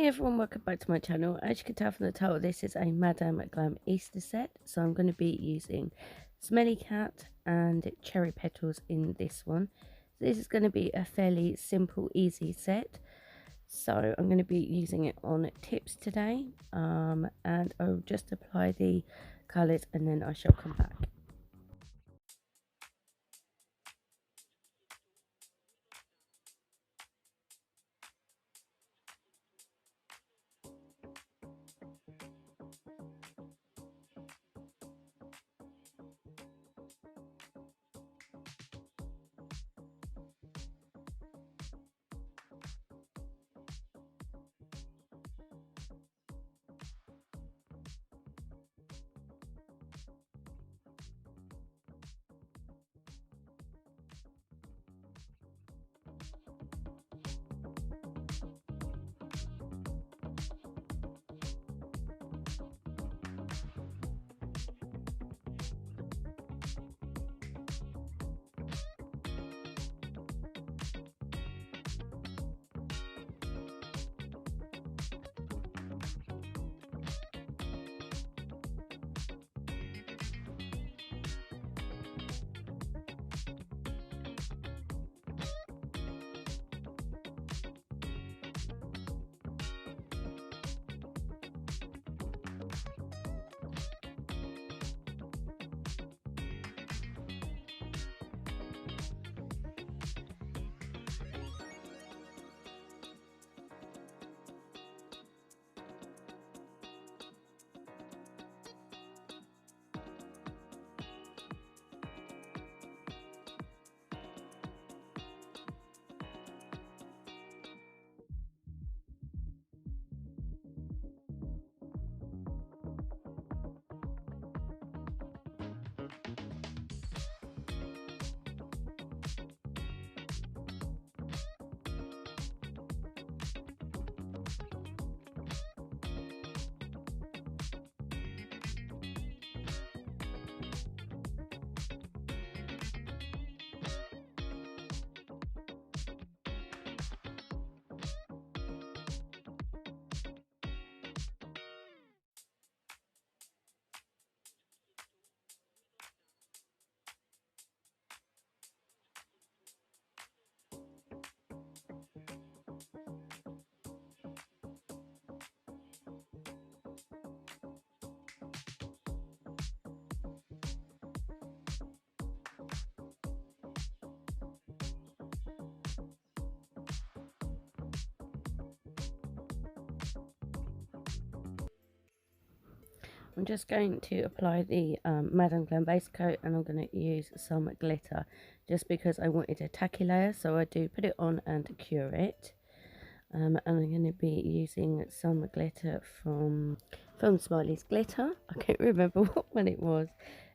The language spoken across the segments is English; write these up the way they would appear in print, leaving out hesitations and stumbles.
Hey everyone, welcome back to my channel. As you can tell from the title, this is a Madame Glam Easter set. So I'm going to be using Smelly Cat and Cherry Petals in this one. So this is going to be a fairly simple, easy set. So I'm going to be using it on tips today. And I'll just apply the colours and then I shall come back. I'm just going to apply the Madame Glam base coat, and I'm going to use some glitter just because I wanted a tacky layer, so I do put it on and cure it. And I'm going to be using some glitter from Smiley's glitter. I can't remember what one it was.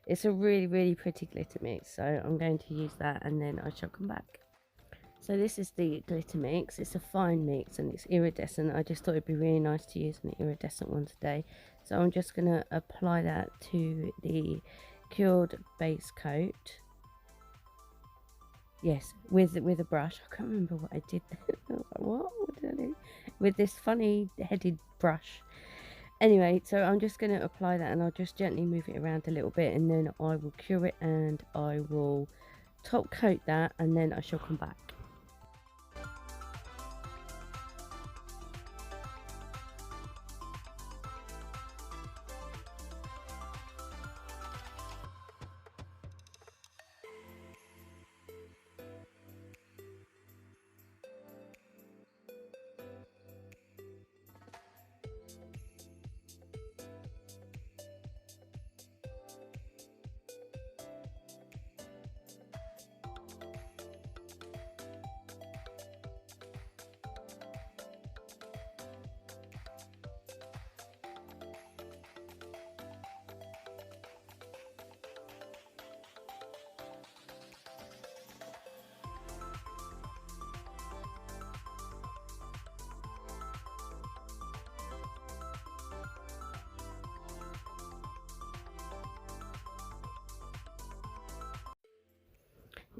It's a really pretty glitter mix, so I'm going to use that and then I shall come back. So this is the glitter mix. It's a fine mix and it's iridescent. I just thought it'd be really nice to use an iridescent one today. So I'm just going to apply that to the cured base coat. Yes, with a brush. I can't remember what I did then. I was like, what did I do? With this funny headed brush. Anyway, so I'm just going to apply that and I'll just gently move it around a little bit and then I will cure it and I will top coat that and then I shall come back.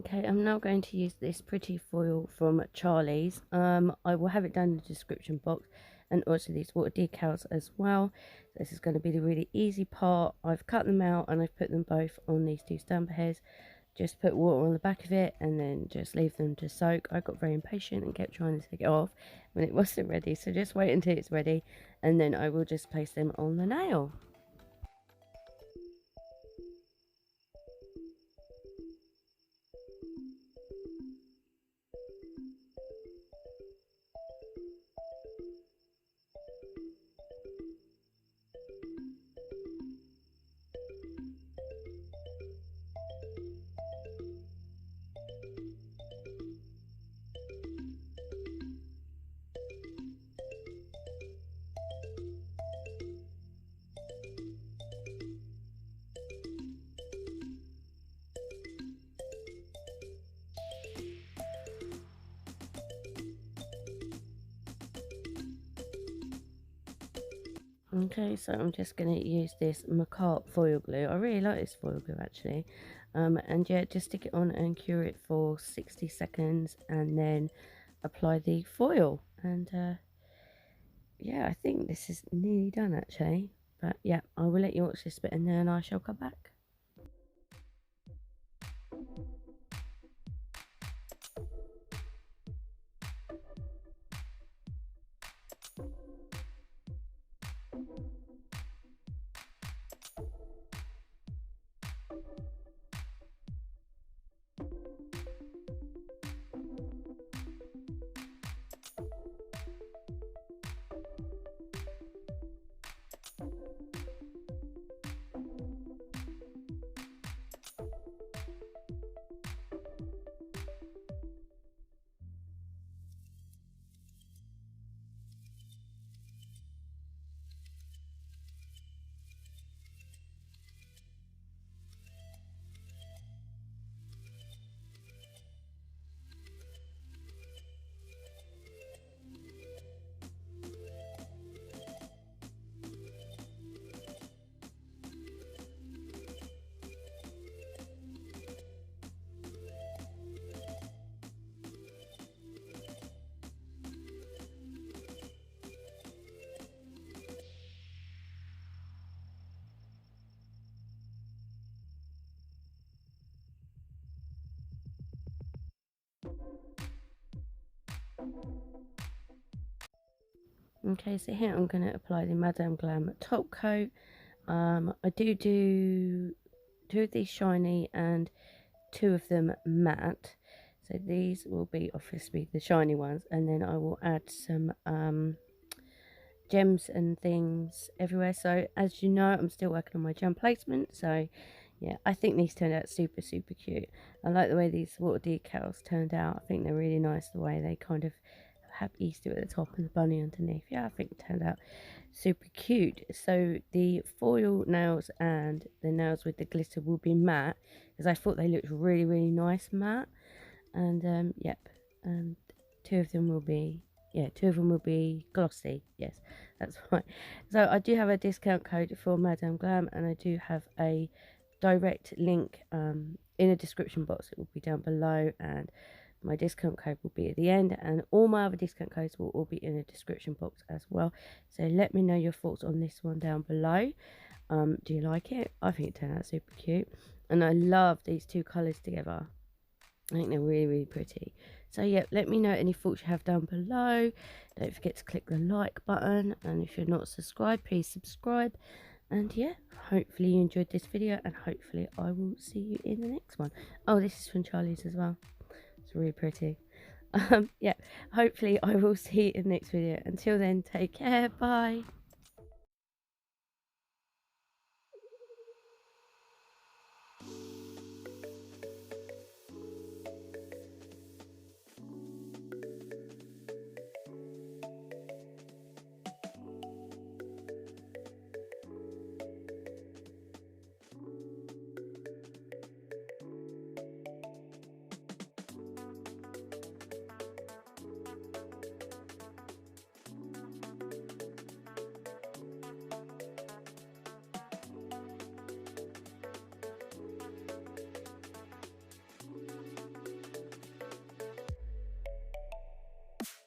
Okay, I'm now going to use this pretty foil from Charlie's. I will have it down in the description box. and also these water decals as well. This is going to be the really easy part. I've cut them out and I've put them both on these two stamper heads. Just put water on the back of it and then just leave them to soak. I got very impatient and kept trying to take it off when it wasn't ready, so just wait until it's ready and then I will just place them on the nail. Okay, so I'm just going to use this Makartt foil glue. I really like this foil glue actually. And yeah, just stick it on and cure it for 60 seconds and then apply the foil. And yeah, I think this is nearly done actually. But yeah, I will let you watch this bit and then I shall come back. Okay, so here I'm going to apply the Madame Glam top coat. I do two of these shiny and 2 of them matte. So these will be obviously the shiny ones, and then I will add some gems and things everywhere. So as you know, I'm still working on my gem placement. So yeah, I think these turned out super cute. I like the way these water decals turned out. I think they're really nice the way they kind of have Easter at the top and the bunny underneath. Yeah, I think it turned out super cute. So the foil nails and the nails with the glitter will be matte because I thought they looked really nice matte. And yep, and 2 of them will be glossy. Yes, that's right. So I do have a discount code for Madame Glam, and I do have a direct link in a description box. It will be down below, and my discount code will be at the end, and all my other discount codes will all be in a description box as well. So let me know your thoughts on this one down below. Do you like it? I think it turned out super cute, and I love these 2 colours together. I think they're really pretty. So yeah, let me know any thoughts you have down below. Don't forget to click the like button, and if you're not subscribed, please subscribe. And yeah, hopefully you enjoyed this video, and hopefully I will see you in the next one. Oh, this is from Charlie's as well. It's really pretty. Yeah, hopefully I will see you in the next video. Until then, take care. Bye.